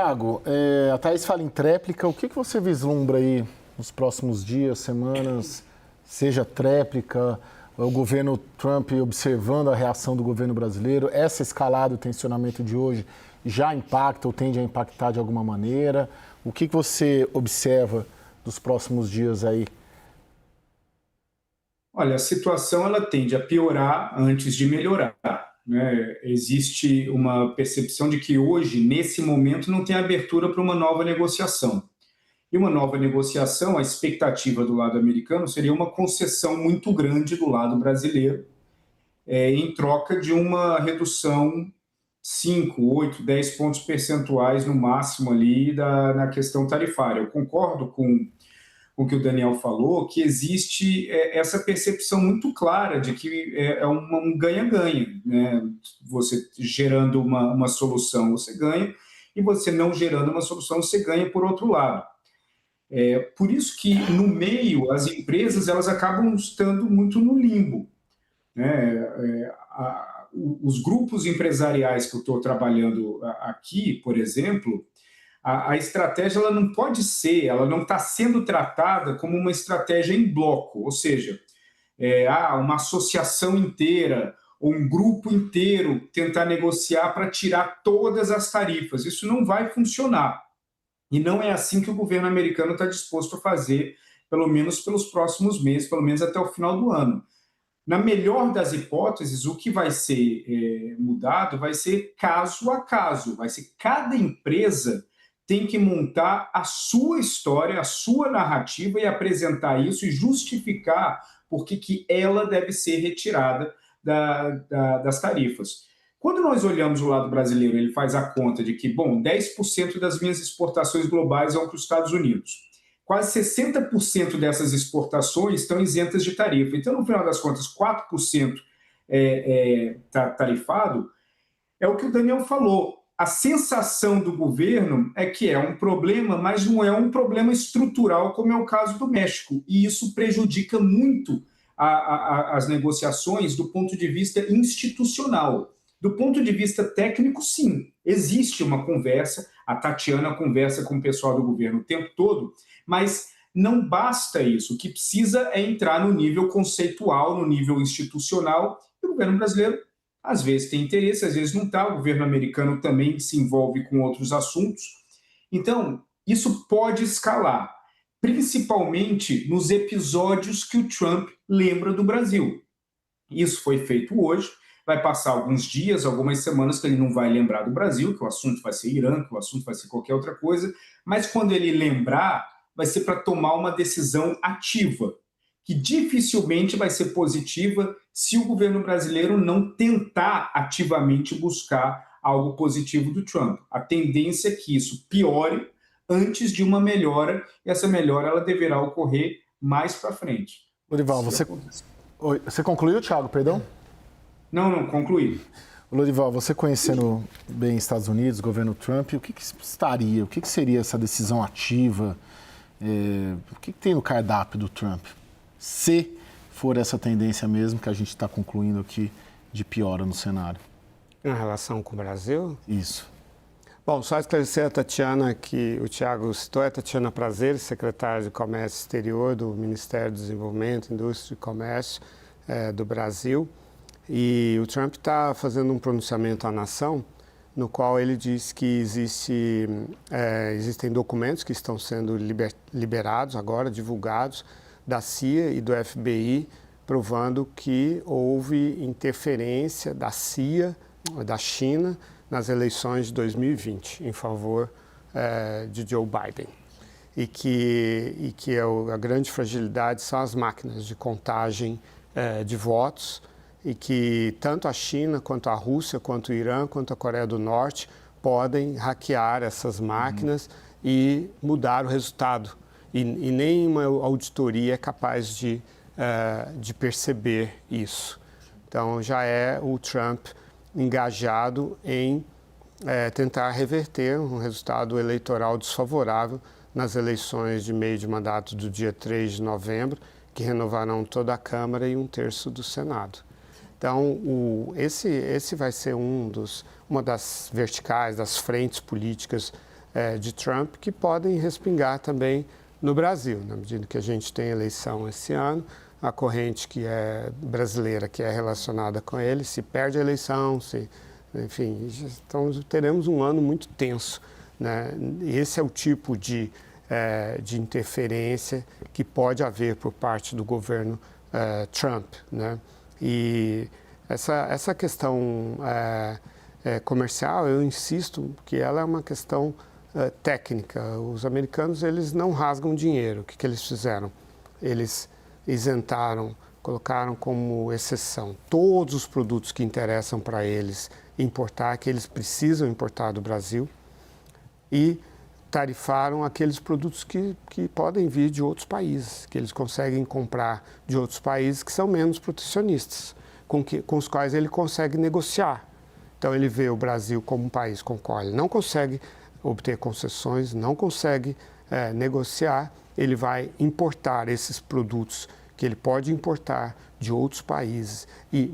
Tiago, a Thaís fala em tréplica. O que você vislumbra aí nos próximos dias, semanas, seja tréplica, o governo Trump observando a reação do governo brasileiro? Essa escalada, o tensionamento de hoje já impacta ou tende a impactar de alguma maneira? O que você observa dos próximos dias aí? Olha, a situação ela tende a piorar antes de melhorar, né? Existe uma percepção de que hoje, nesse momento, não tem abertura para uma nova negociação. E uma nova negociação, a expectativa do lado americano seria uma concessão muito grande do lado brasileiro, em troca de uma redução 5, 8, 10 pontos percentuais no máximo ali na questão tarifária. Eu concordo com o que o Daniel falou, que existe essa percepção muito clara de que é um ganha-ganha, né? Você gerando uma solução, você ganha, e você não gerando uma solução, você ganha por outro lado. Por isso que, no meio, as empresas elas acabam estando muito no limbo, né? Os grupos empresariais que eu estou trabalhando aqui, por exemplo, a estratégia ela não pode ser, ela não está sendo tratada como uma estratégia em bloco, ou seja, uma associação inteira ou um grupo inteiro tentar negociar para tirar todas as tarifas. Isso não vai funcionar. E não é assim que o governo americano está disposto a fazer, pelo menos pelos próximos meses, pelo menos até o final do ano. Na melhor das hipóteses, o que vai ser mudado vai ser caso a caso, vai ser cada empresa tem que montar a sua história, a sua narrativa e apresentar isso e justificar por que ela deve ser retirada das tarifas. Quando nós olhamos o lado brasileiro, ele faz a conta de que, bom, 10% das minhas exportações globais vão para os Estados Unidos. Quase 60% dessas exportações estão isentas de tarifa. Então, no final das contas, 4% está tarifado. É o que o Daniel falou. A sensação do governo é que é um problema, mas não é um problema estrutural, como é o caso do México. E isso prejudica muito as negociações do ponto de vista institucional. Do ponto de vista técnico, sim, existe uma conversa, a Tatiana conversa com o pessoal do governo o tempo todo, mas não basta isso. O que precisa é entrar no nível conceitual, no nível institucional, e o governo brasileiro às vezes tem interesse, às vezes não está. O governo americano também se envolve com outros assuntos. Então, isso pode escalar, principalmente nos episódios que o Trump lembra do Brasil. Isso foi feito hoje, vai passar alguns dias, algumas semanas que ele não vai lembrar do Brasil, que o assunto vai ser Irã, que o assunto vai ser qualquer outra coisa, mas quando ele lembrar, vai ser para tomar uma decisão ativa, que dificilmente vai ser positiva se o governo brasileiro não tentar ativamente buscar algo positivo do Trump. A tendência é que isso piore antes de uma melhora, e essa melhora ela deverá ocorrer mais para frente. Lorival, você concluiu, Thiago, perdão? Não, concluí. Lorival, você conhecendo bem os Estados Unidos, o governo Trump, o que seria essa decisão ativa? O que tem no cardápio do Trump? Se for essa tendência mesmo que a gente está concluindo aqui de piora no cenário. Em relação com o Brasil? Isso. Bom, só esclarecer a Tatiana que o Tiago citou, é a Tatiana Prazeres, secretária de Comércio Exterior do Ministério do Desenvolvimento, Indústria e Comércio do Brasil. E o Trump está fazendo um pronunciamento à nação, no qual ele diz que existem documentos que estão sendo liberados agora, divulgados, da CIA e do FBI, provando que houve interferência da CIA, da China, nas eleições de 2020, em favor de Joe Biden. E que a grande fragilidade são as máquinas de contagem de votos, e que tanto a China, quanto a Rússia, quanto o Irã, quanto a Coreia do Norte podem hackear essas máquinas e mudar o resultado. E nenhuma auditoria é capaz de perceber isso. Então, já é o Trump engajado em tentar reverter um resultado eleitoral desfavorável nas eleições de meio de mandato do dia 3 de novembro, que renovarão toda a Câmara e 1/3 do Senado. Então, esse vai ser uma das verticais, das frentes políticas de Trump que podem respingar também no Brasil. Na medida que a gente tem eleição esse ano, a corrente que é brasileira, que é relacionada com ele, se perde a eleição, enfim, então teremos um ano muito tenso, né? Esse é o tipo de interferência que pode haver por parte do governo Trump, né? E essa questão comercial, eu insisto que ela é uma questão técnica. Os americanos, eles não rasgam dinheiro. O que eles fizeram? Eles isentaram, colocaram como exceção todos os produtos que interessam para eles importar, que eles precisam importar do Brasil, e tarifaram aqueles produtos que podem vir de outros países, que eles conseguem comprar de outros países que são menos protecionistas, com os quais ele consegue negociar. Então, ele vê o Brasil como um país com o qual ele não consegue obter concessões, não consegue negociar, ele vai importar esses produtos que ele pode importar de outros países, e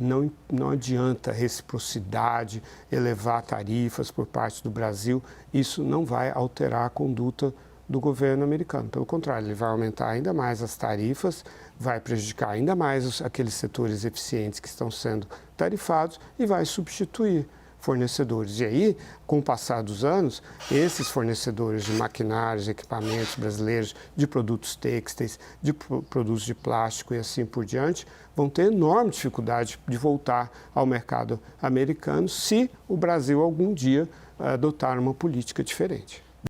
não adianta reciprocidade, elevar tarifas por parte do Brasil, isso não vai alterar a conduta do governo americano. Pelo contrário, ele vai aumentar ainda mais as tarifas, vai prejudicar ainda mais aqueles setores eficientes que estão sendo tarifados e vai substituir fornecedores. E aí, com o passar dos anos, esses fornecedores de maquinários, equipamentos brasileiros, de produtos têxteis, de produtos de plástico e assim por diante, vão ter enorme dificuldade de voltar ao mercado americano se o Brasil algum dia adotar uma política diferente.